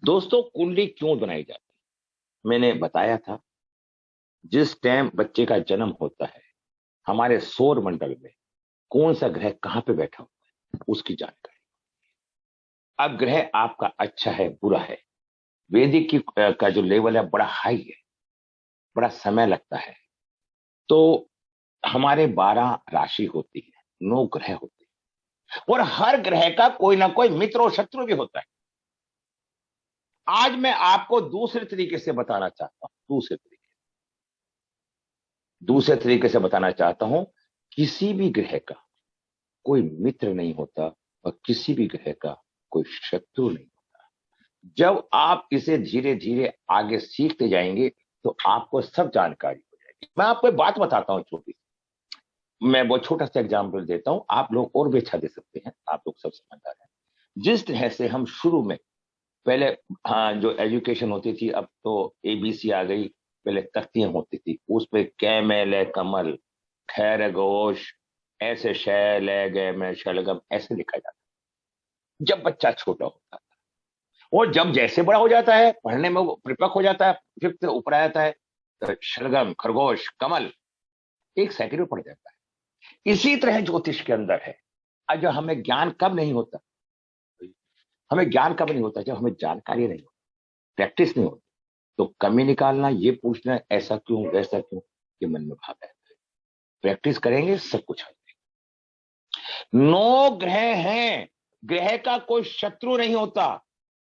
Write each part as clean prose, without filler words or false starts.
दोस्तों, कुंडली क्यों बनाई जाती है? मैंने बताया था, जिस टाइम बच्चे का जन्म होता है, हमारे सौर मंडल में कौन सा ग्रह कहां पे बैठा होता है, उसकी जानकारी। अब ग्रह आपका अच्छा है बुरा है, वैदिक की का जो लेवल है बड़ा हाई है, बड़ा समय लगता है। तो हमारे 12 राशि होती है, 9 ग्रह होते हैं, और हर ग्रह का कोई ना कोई मित्र और शत्रु भी होता है। आज मैं आपको दूसरे तरीके से बताना चाहता हूं, दूसरे तरीके से बताना चाहता हूं। किसी भी ग्रह का कोई मित्र नहीं होता, और किसी भी ग्रह का कोई शत्रु नहीं। जब आप इसे धीरे धीरे आगे सीखते जाएंगे तो आपको सब जानकारी हो जाएगी। मैं आपको एक बात बताता हूँ छोटी सी। मैं बहुत छोटा सा एग्जाम्पल देता हूँ, आप लोग और भी अच्छा दे सकते हैं, आप लोग सब समझदार हैं। जिस तरह से हम शुरू में पहले, हाँ, जो एजुकेशन होती थी, अब तो एबीसी आ गई, पहले तख्तियां होती थी, उस पे कैमेल कमल खैर गोश, ऐसे शैल गए में शलगम, ऐसे लिखा जाता जब बच्चा छोटा होता। और जब जैसे बड़ा हो जाता है, पढ़ने में वो परिपक्व हो जाता है, फिफ्थ से ऊपर आ जाता है, तो शलगम खरगोश कमल एक सेकंड में पड़ जाता है। इसी तरह ज्योतिष के अंदर है। जो हमें ज्ञान कब नहीं होता, हमें ज्ञान कब नहीं होता, जब हमें जानकारी नहीं होती, प्रैक्टिस नहीं होती। तो कमी निकालना, ये पूछना ऐसा क्यों वैसा क्यों, ये मन में भाव है। प्रैक्टिस करेंगे सब कुछ हो जाएगा। 9 ग्रह हैं, ग्रह का कोई शत्रु नहीं होता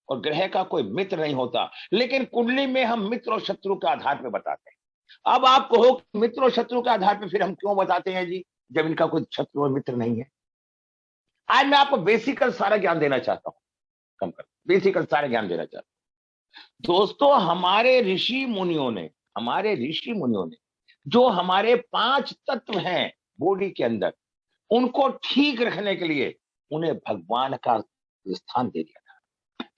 और ग्रह का कोई मित्र नहीं होता, लेकिन कुंडली में हम मित्र और शत्रु के आधार पर बताते हैं। अब आप कहो मित्र और शत्रु के आधार पर फिर हम क्यों बताते हैं जी, जब इनका कोई शत्रु और मित्र नहीं है। आज मैं आपको बेसिकल सारा ज्ञान देना चाहता हूं, कम कर बेसिकल सारा ज्ञान देना चाहता हूं। दोस्तों, हमारे ऋषि मुनियों ने जो हमारे 5 तत्व हैं बॉडी के अंदर, उनको ठीक रखने के लिए उन्हें भगवान का स्थान दे दिया,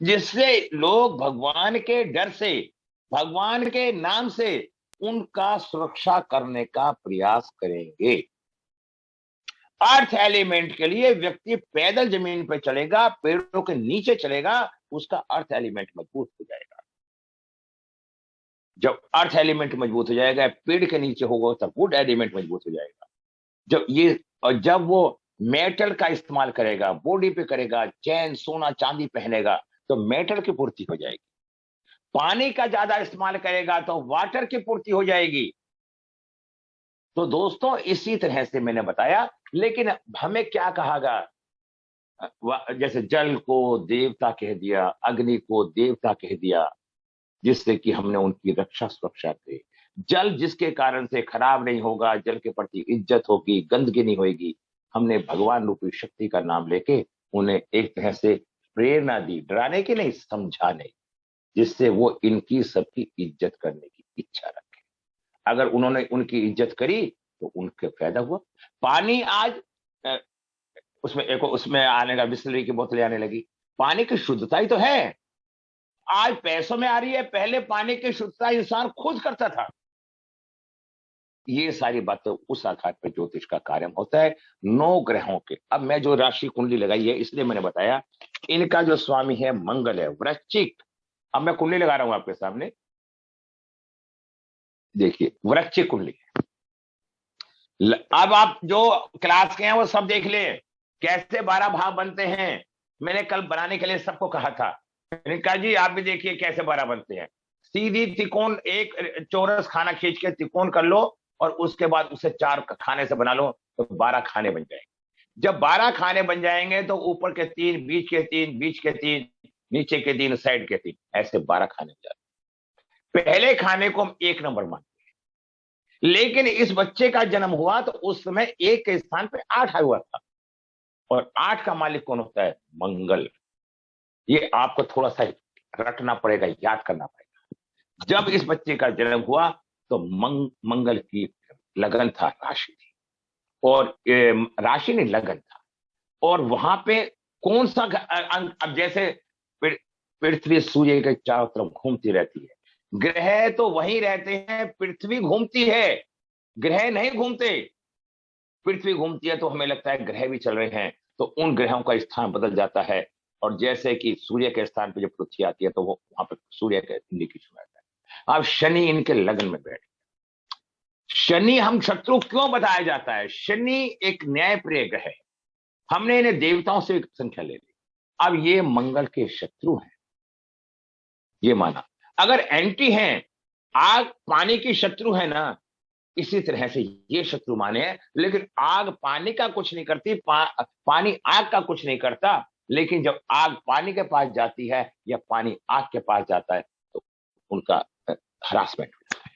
जिससे लोग भगवान के डर से, भगवान के नाम से उनका सुरक्षा करने का प्रयास करेंगे। अर्थ एलिमेंट के लिए व्यक्ति पैदल जमीन पर चलेगा, पेड़ों के नीचे चलेगा, उसका अर्थ एलिमेंट मजबूत हो जाएगा। जब अर्थ एलिमेंट मजबूत हो जाएगा, पेड़ के नीचे होगा, तब वुड एलिमेंट मजबूत हो जाएगा। जब वो मेटल का इस्तेमाल करेगा, बॉडी पे करेगा, चैन सोना चांदी पहनेगा, तो मेटल की पूर्ति हो जाएगी। पानी का ज्यादा इस्तेमाल करेगा तो वाटर की पूर्ति हो जाएगी। तो दोस्तों, इसी तरह से मैंने बताया। लेकिन हमें क्या कहा गया, जैसे जल को देवता कह दिया, अग्नि को देवता कह दिया, जिससे कि हमने उनकी रक्षा सुरक्षा की। जल जिसके कारण से खराब नहीं होगा, जल के प्रति इज्जत होगी, गंदगी नहीं होगी, हमने भगवान रूपी शक्ति का नाम लेके उन्हें एक तरह से प्रेरणा दी, डराने की नहीं, समझाने, जिससे वो इनकी सबकी इज्जत करने की इच्छा रखे। अगर उन्होंने उनकी इज्जत करी तो उनके फायदा हुआ। पानी आज उसमें आने का, बिस्लरी की बोतलें आने लगी, पानी की शुद्धता ही तो है, आज पैसों में आ रही है। पहले पानी की शुद्धता इंसान खुद करता था। ये सारी बातें उस आधार पर ज्योतिष का कार्य होता है। 9 ग्रहों के, अब मैं जो राशि कुंडली लगाई है इसलिए मैंने बताया, इनका जो स्वामी है मंगल है, वृश्चिक। अब मैं कुंडली लगा रहा हूं आपके सामने, देखिए वृश्चिक कुंडली। अब आप जो क्लास के हैं वो सब देख ले, कैसे 12 भाव बनते हैं। मैंने कल बनाने के लिए सबको कहा था, मैंने कहा जी आप भी देखिए कैसे 12 बनते हैं। सीधी त्रिकोण, एक चौरस खाना खींच के त्रिकोण कर लो, और उसके बाद उसे 4 खाने से बना लो, तो 12 खाने बन जाएंगे। जब 12 खाने बन जाएंगे तो ऊपर के 3, बीच के 3, बीच के 3, नीचे के 3, साइड के 3, ऐसे 12 खाने बन जाते। पहले खाने को हम 1 नंबर मानते, लेकिन इस बच्चे का जन्म हुआ तो उस समय 1 के स्थान पर 8 आया हुआ था, और 8 का मालिक कौन होता है? मंगल। ये आपको थोड़ा सा रटना पड़ेगा, याद करना पड़ेगा। जब इस बच्चे का जन्म हुआ तो मंगल की लगन था, राशि थी, और राशि नहीं लगन था। और वहां पे कौन सा अब जैसे पृथ्वी सूर्य के चारों तरफ घूमती रहती है, ग्रह तो वहीं रहते हैं, पृथ्वी घूमती है, ग्रह नहीं घूमते। पृथ्वी घूमती है तो हमें लगता है ग्रह भी चल रहे हैं, तो उन ग्रहों का स्थान बदल जाता है। और जैसे कि सूर्य के स्थान पे जब पृथ्वी आती है तो वो वहां पे सूर्य के इंडिकेशन रहता है। अब शनि इनके लगन में बैठ, शनि हम शत्रु क्यों बताया जाता है? शनि एक न्यायप्रिय ग्रह है, हमने इन्हें देवताओं से एक संख्या ले ली। अब ये मंगल के शत्रु हैं, ये माना। अगर एंटी हैं, आग पानी की शत्रु है ना, इसी तरह से ये शत्रु माने हैं। लेकिन आग पानी का कुछ नहीं करती, पानी आग का कुछ नहीं करता। लेकिन जब आग पानी के पास जाती है या पानी आग के पास जाता है तो उनका हरासमेंट होता है।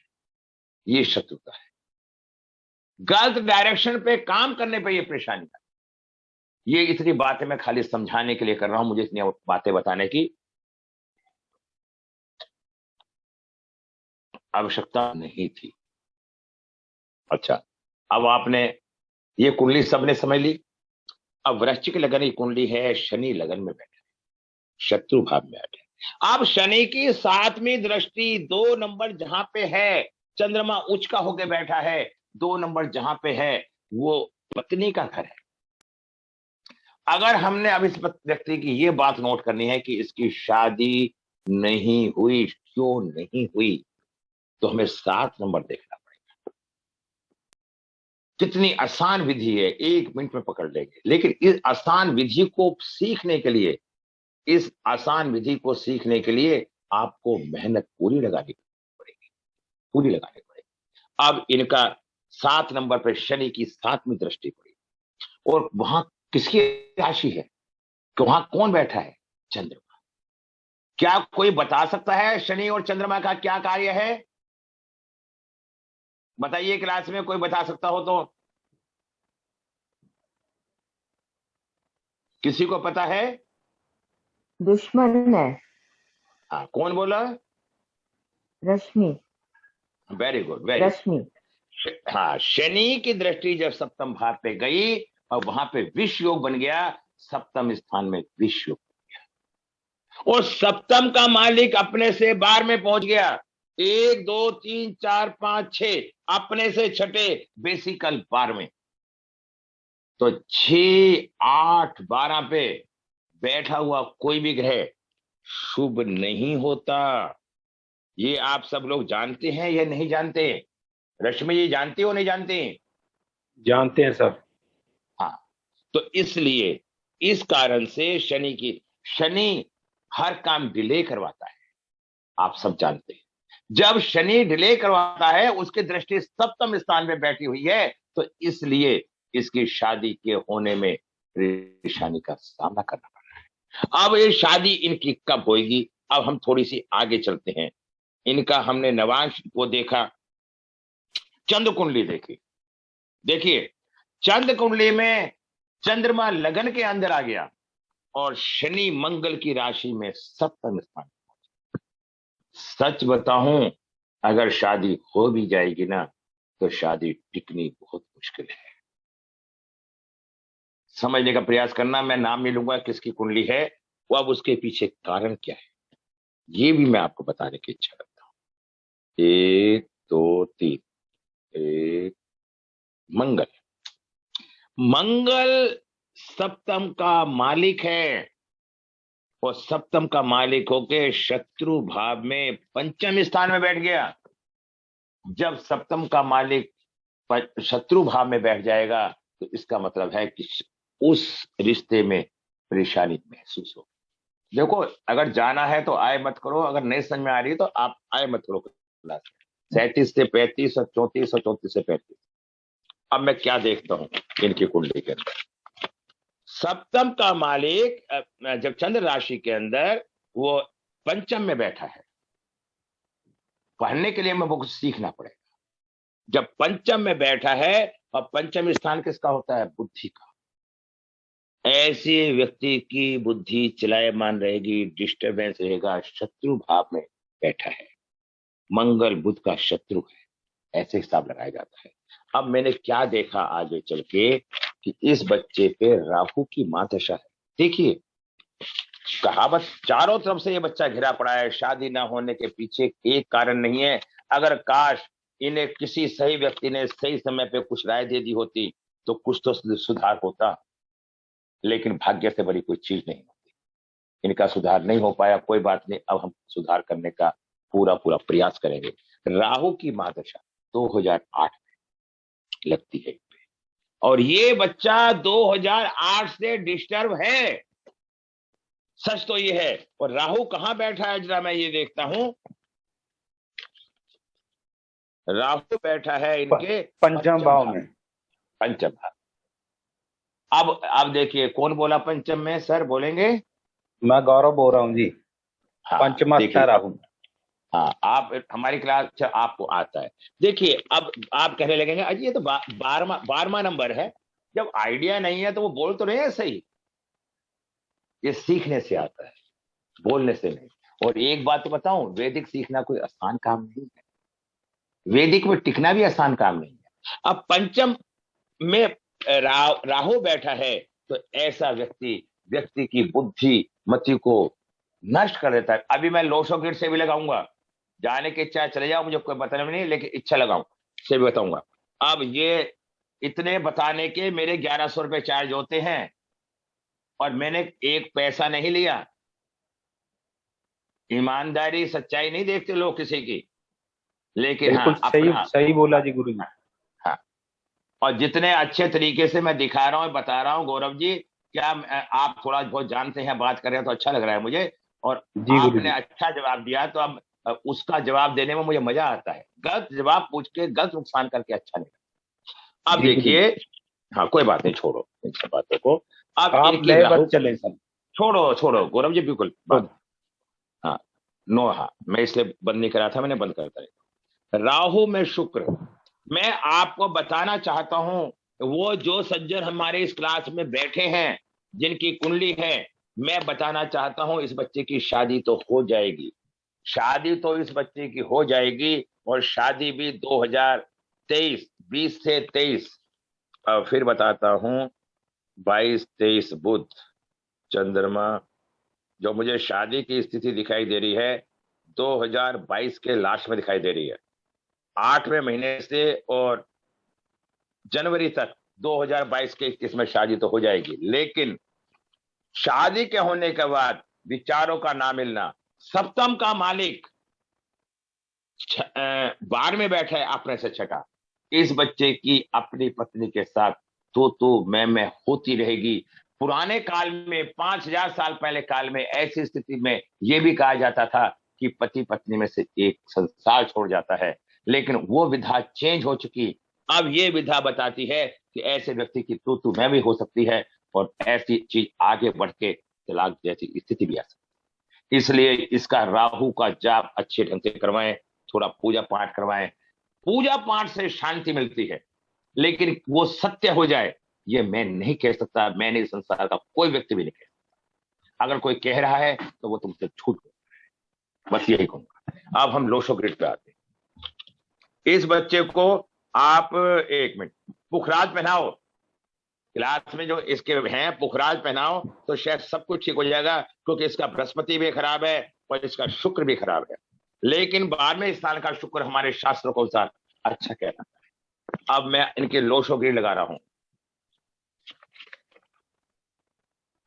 ये शत्रुता है। गलत डायरेक्शन पे काम करने पे ये परेशानी है। ये इतनी बातें मैं खाली समझाने के लिए कर रहा हूं, मुझे इतनी बातें बताने की आवश्यकता नहीं थी। अच्छा, अब आपने ये कुंडली सबने समझ ली। अब वृश्चिक लगन की कुंडली है, शनि लगन में बैठे, शत्रु भाव में बैठे। अब शनि की 7वीं दृष्टि 2 नंबर जहां पे है, चंद्रमा उच्च का होके बैठा है, 2 नंबर जहां पे है वो पत्नी का घर है। अगर हमने अब इस व्यक्ति की ये बात नोट करनी है कि इसकी शादी नहीं हुई, क्यों नहीं हुई, तो हमें 7 नंबर देखना पड़ेगा। कितनी आसान विधि है, 1 मिनट में पकड़ लेंगे। लेकिन इस आसान विधि को सीखने के लिए, इस आसान विधि को सीखने के लिए आपको मेहनत पूरी लगानी पड़ेगी, पूरी लगानी पड़ेगी। अब इनका 7 नंबर पर शनि की 7वीं दृष्टि पड़ी, और वहां किसकी राशि है कि वहां कौन बैठा है? चंद्रमा। क्या कोई बता सकता है शनि और चंद्रमा का क्या कार्य है? बताइए, क्लास में कोई बता सकता हो तो। किसी को पता है? दुश्मन है। हाँ, कौन बोला? रश्मि। वेरी गुड, वेरी रश्मि। गुड। हाँ, शनि की दृष्टि जब सप्तम भाव पे गई और वहां पे विष योग बन गया, सप्तम स्थान में विष योग, और सप्तम का मालिक अपने से 12 में पहुंच गया। 1 2 3 4 5 6, अपने से छठे, बेसिकल 12वें। तो 6 8 12 पे बैठा हुआ कोई भी ग्रह शुभ नहीं होता। ये आप सब लोग जानते हैं या नहीं जानते? रश्मि जी, जानती हो नहीं जानती? जानते हैं सर। हाँ, तो इसलिए इस कारण से शनि हर काम डिले करवाता है, आप सब जानते हैं। जब शनि डिले करवाता है, उसकी दृष्टि सप्तम स्थान में बैठी हुई है, तो इसलिए इसकी शादी के होने में परेशानी का सामना करना पड़ रहा है। अब ये शादी इनकी कब होगी? अब हम थोड़ी सी आगे चलते हैं। इनका हमने नवांश को देखा, चंद्र कुंडली देखी। देखिए, चंद्र कुंडली में चंद्रमा लगन के अंदर आ गया और शनि मंगल की राशि में सप्तम स्थान। सच बताऊं, अगर शादी हो भी जाएगी ना, तो शादी टिकनी बहुत मुश्किल है। समझने का प्रयास करना। मैं नाम नहीं लूंगा किसकी कुंडली है, वो अब उसके पीछे कारण क्या है ये भी मैं आपको बताने की इच्छा रखता हूं। 1 2 3। एक, मंगल। मंगल सप्तम का मालिक है, और सप्तम का मालिक होके शत्रु भाव में पंचम स्थान में बैठ गया। जब सप्तम का मालिक शत्रु भाव में बैठ जाएगा तो इसका मतलब है कि उस रिश्ते में परेशानी महसूस हो। देखो, अगर जाना है तो आए मत करो, अगर नहीं समझ में आ रही तो आप आए मत करो क्लास। 37 से 35 और 34 और 34 से 35। अब मैं क्या देखता हूं इनकी कुंडली के अंदर, सप्तम का मालिक जब चंद्र राशि के अंदर वो पंचम में बैठा है, पढ़ने के लिए मैं वो कुछ सीखना पड़ेगा। जब पंचम में बैठा है, और पंचम स्थान किसका होता है? बुद्धि का। ऐसे व्यक्ति की बुद्धि चलायमान रहेगी, डिस्टरबेंस रहेगा, शत्रु भाव में बैठा है, मंगल बुध का शत्रु है, ऐसे हिसाब लगाया जाता है। अब मैंने क्या देखा आगे चल के कि इस बच्चे पे राहु की महादशा है। देखिए, कहावत चारों तरफ से ये बच्चा घिरा पड़ा है। शादी ना होने के पीछे एक कारण नहीं है। अगर काश इन्हें किसी सही व्यक्ति ने सही समय पे कुछ राय दे दी होती तो कुछ तो सुधार होता, लेकिन भाग्य से बड़ी कोई चीज नहीं होती। इनका सुधार नहीं हो पाया, कोई बात नहीं, अब हम सुधार करने का पूरा पूरा प्रयास करेंगे। राहु की महादशा 2008 में लगती है और ये बच्चा 2008 से डिस्टर्ब है, सच तो ये है। और राहु कहां बैठा है जरा मैं ये देखता हूं। राहु बैठा है इनके पंचम भाव में। पंचम भाव। अब देखिए कौन बोला पंचम में, सर बोलेंगे? मैं गौरव बोल रहा हूँ जी। हाँ, पंचमस्था राहु। हाँ, आप हमारी क्लास आपको आता है। देखिए अब आप कहने लगेंगे अजी ये तो 12वां नंबर है, जब आइडिया नहीं है तो वो बोल तो रहे हैं सही। ये सीखने से आता है, बोलने से नहीं। और एक बात तो बताऊं, वैदिक सीखना कोई आसान काम नहीं है, वैदिक में टिकना भी आसान काम नहीं है। अब पंचम में राहु बैठा है तो ऐसा व्यक्ति की बुद्धि मति को नष्ट कर देता है। अभी मैं लोशो गेट से भी लगाऊंगा, जाने की इच्छा चले जाओ, मुझे कोई बताने में नहीं, लेकिन इच्छा लगाऊं से भी बताऊंगा। अब ये इतने बताने के मेरे 1100 रुपए चार्ज होते हैं और मैंने एक पैसा नहीं लिया। ईमानदारी सच्चाई नहीं देखते लोग किसी की, लेकिन हाँ सही बोला जी गुरु जी। हाँ, और जितने अच्छे तरीके से मैं दिखा रहा हूँ बता रहा हूँ गौरव जी, क्या आप थोड़ा बहुत जानते हैं, बात कर रहे हैं तो अच्छा लग रहा है मुझे। और आपने अच्छा जवाब दिया तो अब उसका जवाब देने में मुझे मजा आता है। गलत जवाब पूछ के गलत नुकसान करके अच्छा नहीं लगता। अब देखिए, हाँ कोई बात नहीं, छोड़ो इन सब बातों को। अब इनकी राहु चले सर, छोड़ो गौरव जी, बिल्कुल बात। हाँ नो, हाँ मैं इसलिए बंद नहीं करा था, मैंने बंद करता है। राहु में शुक्र, मैं आपको बताना चाहता हूं, वो जो सज्जन हमारे इस क्लास में बैठे हैं जिनकी कुंडली है, मैं बताना चाहता हूं इस बच्चे की शादी तो हो जाएगी, शादी तो इस बच्चे की हो जाएगी। और शादी भी 2023, 20 से 23, फिर बताता हूं, 22, 23 बुध चंद्रमा, जो मुझे शादी की स्थिति दिखाई दे रही है 2022 के लास्ट में दिखाई दे रही है, 8वें महीने से और जनवरी तक 2022 के 21 में शादी तो हो जाएगी। लेकिन शादी के होने के बाद विचारों का ना मिलना, सप्तम का मालिक 12 में बैठा है अपने से छठा, इस बच्चे की अपनी पत्नी के साथ तो मैं होती रहेगी। पुराने काल में 5000 साल पहले काल में ऐसी स्थिति में यह भी कहा जाता था कि पति पत्नी में से एक संसार छोड़ जाता है, लेकिन वो विधा चेंज हो चुकी। अब ये विधा बताती है कि ऐसे व्यक्ति की तू मैं भी हो सकती है और ऐसी चीज आगे बढ़ के तलाक जैसी स्थिति भी आ सकती है। इसलिए इसका राहु का जाप अच्छे ढंग से करवाएं, थोड़ा पूजा पाठ करवाएं। पूजा पाठ से शांति मिलती है, लेकिन वो सत्य हो जाए ये मैं नहीं कह सकता, मैंने इस संसार का कोई व्यक्ति भी नहीं कह सकता। अगर कोई कह रहा है तो वो तुमसे झूठ बोल रहा है, बस यही कहूंगा। अब हम लोशो ग्रिड पे आते हैं। इस बच्चे को आप 1 मिनट पुखराज पहनाओ, क्लास में जो इसके हैं पुखराज पहनाओ तो शायद सब कुछ ठीक हो जाएगा, क्योंकि इसका बृहस्पति भी खराब है और इसका शुक्र भी खराब है। लेकिन 12वें स्थान का शुक्र हमारे शास्त्रों के अनुसार अच्छा कहना है। अब मैं इनके लोशो ग्रिड लगा रहा हूं।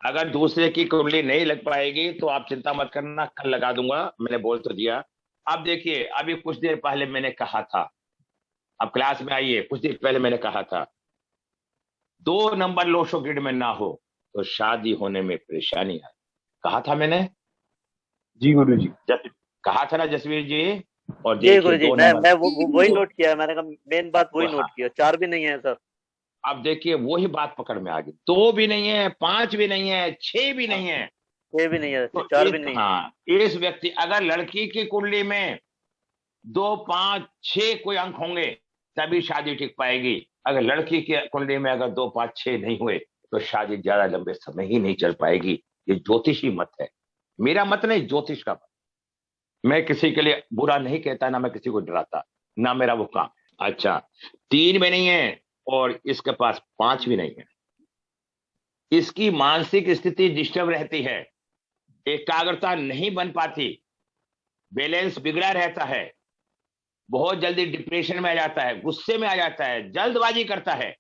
अगर दूसरे की कुंडली नहीं लग पाएगी तो आप चिंता मत करना, कल लगा दूंगा, मैंने बोल तो दिया। अब देखिए, अभी कुछ देर पहले मैंने कहा था, अब क्लास में आइए, कुछ देर पहले मैंने कहा था 2 नंबर लोशो ग्रिड में ना हो तो शादी होने में परेशानी है, कहा था मैंने जी गुरु जी, कहा था ना जसवीर जी। और जी गुरु जी, मैं वही नोट किया, मैंने कहा मेन बात वही नोट किया। 4 भी नहीं है सर। अब देखिए वही बात पकड़ में आ गई, 2 भी नहीं है, 5 भी नहीं है, 6 भी नहीं है, 6 भी नहीं है, तो 4 भी नहीं है। हाँ, इस व्यक्ति अगर लड़की की कुंडली में 2, 5, 6 कोई अंक होंगे तभी शादी ठीक पाएगी। अगर लड़की की कुंडली में अगर 2, 5, 6 नहीं हुए तो शादी ज्यादा लंबे समय ही नहीं चल पाएगी। ये ज्योतिषी मत है, मेरा मत नहीं, ज्योतिष का मत। मैं किसी के लिए बुरा नहीं कहता, ना मैं किसी को डराता, ना मेरा वो काम। अच्छा, 3 में नहीं है और इसके पास 5 भी नहीं है। इसकी मानसिक स्थिति डिस्टर्ब रहती है, एकाग्रता नहीं बन पाती, बैलेंस बिगड़ा रहता है, बहुत जल्दी डिप्रेशन में आ जाता है, गुस्से में आ जाता है, जल्दबाजी करता है,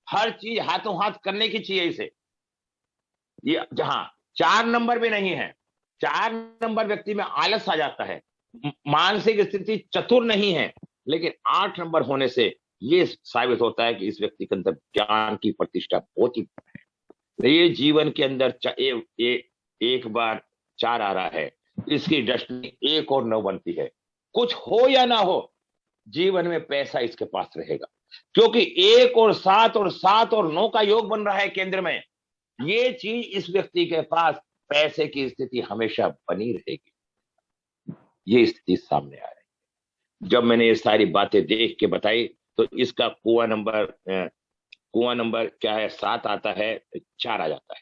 हर चीज हाथों हाथ करने की चाहिए इसे। ये जहां 4 नंबर भी नहीं है 4 नंबर व्यक्ति में आलस आ जाता है, मानसिक स्थिति चतुर नहीं है, लेकिन 8 नंबर होने से ये साबित होता है कि इस व्यक्ति के अंदर ज्ञान की प्रतिष्ठा बहुत ही है। ये जीवन के अंदर एक बार 4 आ रहा है, इसकी दृष्टि 1 और 9 बनती है। कुछ हो या ना हो, जीवन में पैसा इसके पास रहेगा, क्योंकि 1 और 7 और 7 और 9 का योग बन रहा है केंद्र में। ये चीज इस व्यक्ति के पास पैसे की स्थिति हमेशा बनी रहेगी। ये स्थिति सामने आ रही है। जब मैंने ये सारी बातें देख के बताई तो इसका कुआं नंबर क्या है, 7 आता है, 4 आ जाता है।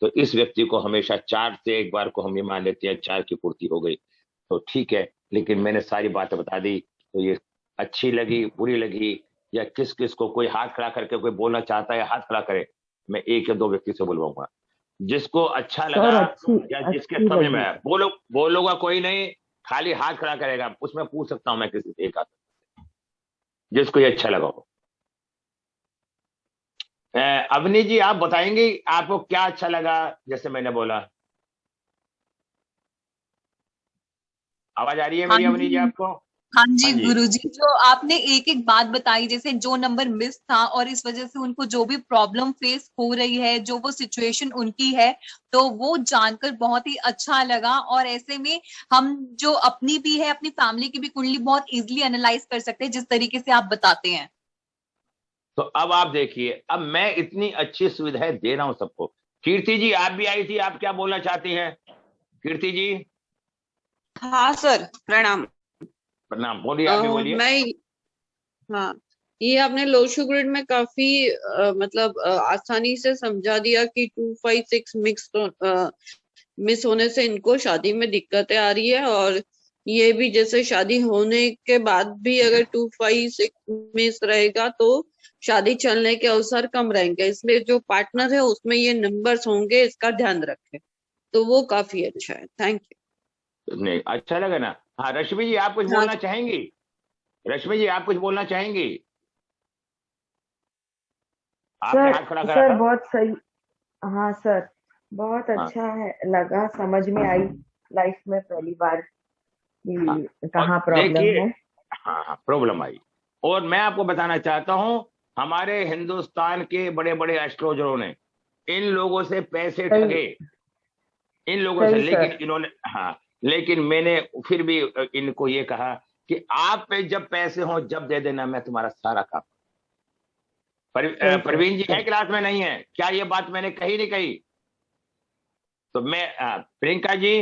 तो इस व्यक्ति को हमेशा 4 से एक बार को हम ये मान लेते हैं 4 की पूर्ति हो गई तो ठीक है, लेकिन मैंने सारी बातें बता दी तो ये अच्छी लगी, बुरी लगी, या किस किस को कोई हाथ खड़ा करके कोई बोलना चाहता है हाथ खड़ा करे। मैं 1 या 2 व्यक्ति से बुलवाऊंगा, जिसको अच्छा सर लगा अच्छी या जिसके अच्छी समझ में लगी। आया बोलूंगा, कोई नहीं, खाली हाथ खड़ा करेगा, उसमें पूछ सकता हूं मैं किसी से एक आदमी से, जिसको ये अच्छा लगा हो। अवनी जी आप बताएंगे आपको क्या अच्छा लगा, जैसे मैंने बोला। आवाज आ रही है हाँ मेरी अवनी जी जी, आपको? हाँ जी हाँ जी। गुरुजी, जो आपने एक एक बात बताई, जैसे जो नंबर मिस था और इस वजह से उनको जो भी प्रॉब्लम फेस हो रही है, जो वो सिचुएशन उनकी है, तो वो जानकर बहुत ही अच्छा लगा। और ऐसे में हम जो अपनी भी है, अपनी फैमिली की भी कुंडली बहुत इजीली एनालाइज कर सकते हैं, जिस तरीके से आप बताते हैं। तो अब आप देखिए, अब मैं इतनी अच्छी सुविधाएं दे रहा हूं सबको। कीर्ति जी आप भी आई थी, आप क्या बोलना चाहती हैं कीर्ति जी? हाँ सर, प्रणाम। प्रणाम, बोलिए, आप भी बोलिए। हाँ, ये आपने लोशो ग्रिड में काफी मतलब आसानी से समझा दिया कि 2, 5, 6 मिस होने से इनको शादी में दिक्कतें आ रही है, और ये भी जैसे शादी होने के बाद भी अगर 2, 5, 6 मिस रहेगा तो शादी चलने के अवसर कम रहेंगे, इसलिए जो पार्टनर है उसमें ये नंबर्स होंगे, इसका ध्यान रखें। तो वो काफी अच्छा है। Thank you. नहीं, अच्छा लगा ना? हाँ, रश्मि जी आप कुछ हाँ। बोलना चाहेंगी? रश्मि जी आप कुछ बोलना चाहेंगी? आपने हाथ खड़ा करा सर था। बहुत सही। हाँ सर, बहुत हाँ। अच्छा है, लगा, समझ में आई लाइफ में पहली बार हाँ, कि कहाँ और प्रॉब्लम देखिए, है। हाँ प्रॉब्लम आई। और मैं आपको बताना चाहता हूं, हमारे हिंदुस्तान के बड़े बड़े एस्ट्रोलजरों ने इन लोगों से पैसे सही ठगे, इन लोगों से, सही लेकिन सर। इन्होंने, हाँ, लेकिन मैंने फिर भी इनको ये कहा कि आप पे जब पैसे हो जब दे देना, मैं तुम्हारा सारा काम। सही सर, प्रवीण जी है सही। क्लास में? नहीं है क्या? ये बात मैंने कही नहीं कही? तो मैं प्रियंका जी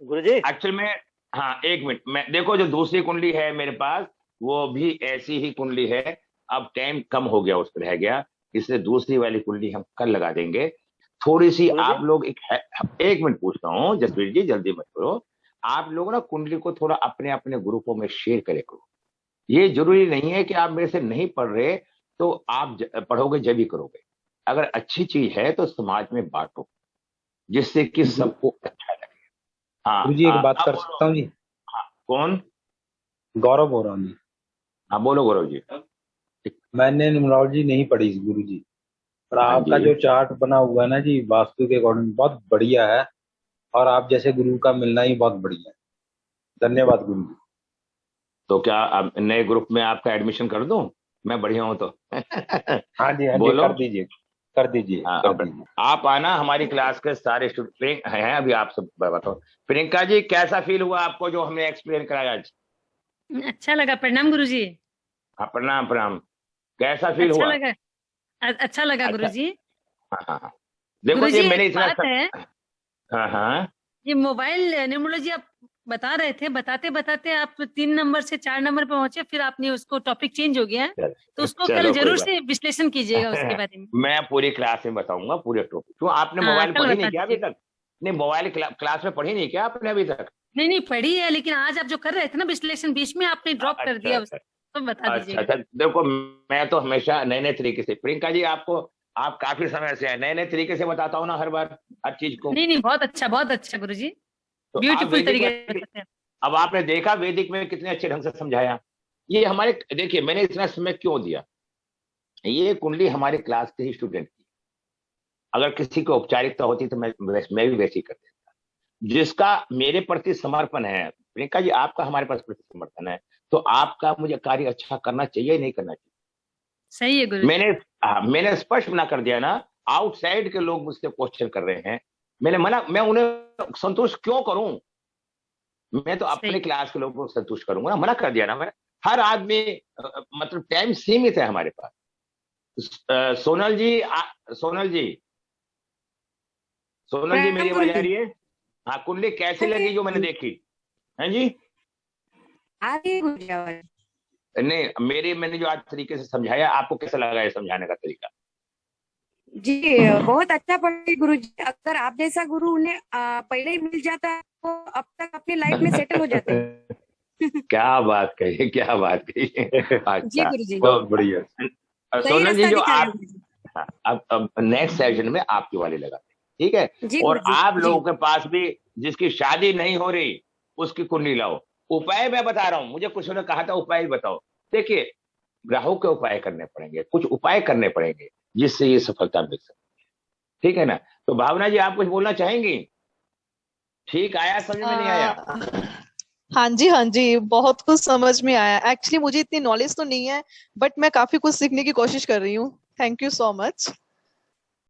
गुरुजी एक्चुअल में, हाँ एक मिनट, मैं देखो जो दूसरी कुंडली है मेरे पास वो भी ऐसी ही कुंडली है। अब टाइम कम हो गया, उस पर रह गया, इसलिए दूसरी वाली कुंडली हम कल लगा देंगे। थोड़ी सी गुरुजी? आप लोग एक मिनट पूछता हूँ, जसवीर जी जल्दी मत करो। आप लोग ना कुंडली को थोड़ा अपने अपने ग्रुपों में शेयर करे करो। ये जरूरी नहीं है कि आप मेरे से नहीं पढ़ रहे तो आप पढ़ोगे जब ही करोगे। अगर अच्छी चीज है तो समाज में बांटो, जिससे कि सबको अच्छा लगे। हाँ, गुरु जी एक बात अब कर बोलो। सकता हूँ जी? कौन? गौरव बोल रहा हूँ जी। हाँ बोलो गौरव जी। मैंने न्यूमरोलॉजी नहीं पढ़ी गुरु जी, पर हाँ आपका जी। जो चार्ट बना हुआ है ना जी, वास्तु के अकॉर्डिंग बहुत बढ़िया है, और आप जैसे गुरु का मिलना ही बहुत बढ़िया है। धन्यवाद गुरु जी। तो क्या अब नए ग्रुप में आपका एडमिशन कर दूं? मैं बढ़िया हूं तो। हाँ जी, हाँ जी, बोलो। कर दीजिए, कर दीजिए, हाँ, कर दीजिए। आप आना, हमारी क्लास के सारे स्टूडेंट हैं अभी, आप सब बताओ। प्रियंका जी कैसा फील हुआ आपको जो हमने एक्सप्लेन कराया आज? अच्छा लगा। प्रणाम गुरुजी। हाँ प्रणाम प्रणाम। कैसा फील अच्छा हुआ? लगा। अच्छा लगा अच्छा। गुरुजी। हाँ हाँ हाँ। देखो गुरुजी ये मैंने एक इतना बात है, हाँ हाँ ये मोबाइल न्यूमरोलॉजी आप बता रहे थे, बताते बताते आप 3 नंबर से 4 नंबर पे पहुंचे, फिर आपने उसको टॉपिक चेंज हो गया है, तो उसको कल चलो कोई जरूर बात से विश्लेषण कीजिएगा उसके बारे में। मैं पूरी क्लास में बताऊंगा पूरे टॉपिक। क्यों आपने हाँ, मोबाइल कल पढ़ी बता नहीं क्या अभी दीजिए। तक? नहीं, मोबाइल क्लास में पढ़ी नहीं क्या आपने अभी तक? नहीं पढ़ी है, लेकिन आज आप जो कर रहे थे ना विश्लेषण, बीच में आपने ड्रॉप कर अच्छा दिया अच्छा उसको, तो बता अच्छा दीजिएगा। अच्छा। देखो मैं तो हमेशा नए नए तरीके से, प्रियंका जी आपको, आप काफी समय से नए नए तरीके से बताता हूँ ना हर बार हर चीज को। नहीं बहुत अच्छा गुरुजी, तो आप ब्यूटीफुल वैदिक तरीके में, से बताते हैं। अब आपने देखा वैदिक में कितने अच्छे ढंग से समझाया। ये हमारे, देखिए मैंने इतना समय क्यों दिया, ये कुंडली हमारे क्लास के ही स्टूडेंट की, अगर किसी को औपचारिकता होती तो मैं भी वैसे ही कर देता। जिसका मेरे प्रति समर्पण है, प्रियंका जी आपका हमारे पास प्रति समर्थन है, तो आपका मुझे कार्य अच्छा करना चाहिए या नहीं करना चाहिए? सही है गुरु जी। मैंने स्पष्ट मना कर दिया ना। आउटसाइड के लोग मुझसे क्वेश्चन कर रहे हैं, मैं उन्हें संतुष्ट क्यों करूं? मैं तो अपने सही। क्लास के लोगों को संतुष्ट करूंगा ना, मना कर दिया ना मैंने। हर आदमी मतलब टाइम सीमित है हमारे पास। सोनल जी सोनल जी मेरी आवाज आ रही है? हाँ, कुंडली कैसी लगी जो मैंने देखी? हैं जी? आ रही है गुरुजी आवाज? नहीं, मैंने जो आज तरीके से समझाया, आपको कैसा लगा ये समझाने का तरीका? जी बहुत अच्छा पढ़े गुरुजी। अगर आप जैसा गुरु उन्हें पहले ही मिल जाता तो अब तक अपनी लाइफ में सेटल हो जाते। क्या बात कही, क्या बात कही। जी अच्छा, गुरुजी। बहुत बढ़िया। सही सोनल जी रास्ता जो दिखाया आप गुरुजी। हाँ, अब नेक्स्ट सेशन में आपकी वाली लगाते हैं, ठीक है? जी और गुरुजी, आप जी। लोगों के पास भी जिसकी शादी नहीं हो रही उसकी कुंडली लाओ। उपाय मैं बता रहा हूं, मुझे कुछ ने कहा था उपाय बताओ। देखिए, ग्रहों के उपाय करने पड़ेंगे, कुछ उपाय करने पड़ेंगे जिससे ये सफलता मिल सकती है, ठीक है ना? तो भावना जी आप कुछ बोलना चाहेंगी? ठीक आया, समझ में नहीं आया? हाँ जी, बहुत कुछ समझ में आया। एक्चुअली मुझे इतनी नॉलेज तो नहीं है, बट मैं काफी कुछ सीखने की कोशिश कर रही हूँ। Thank you so much.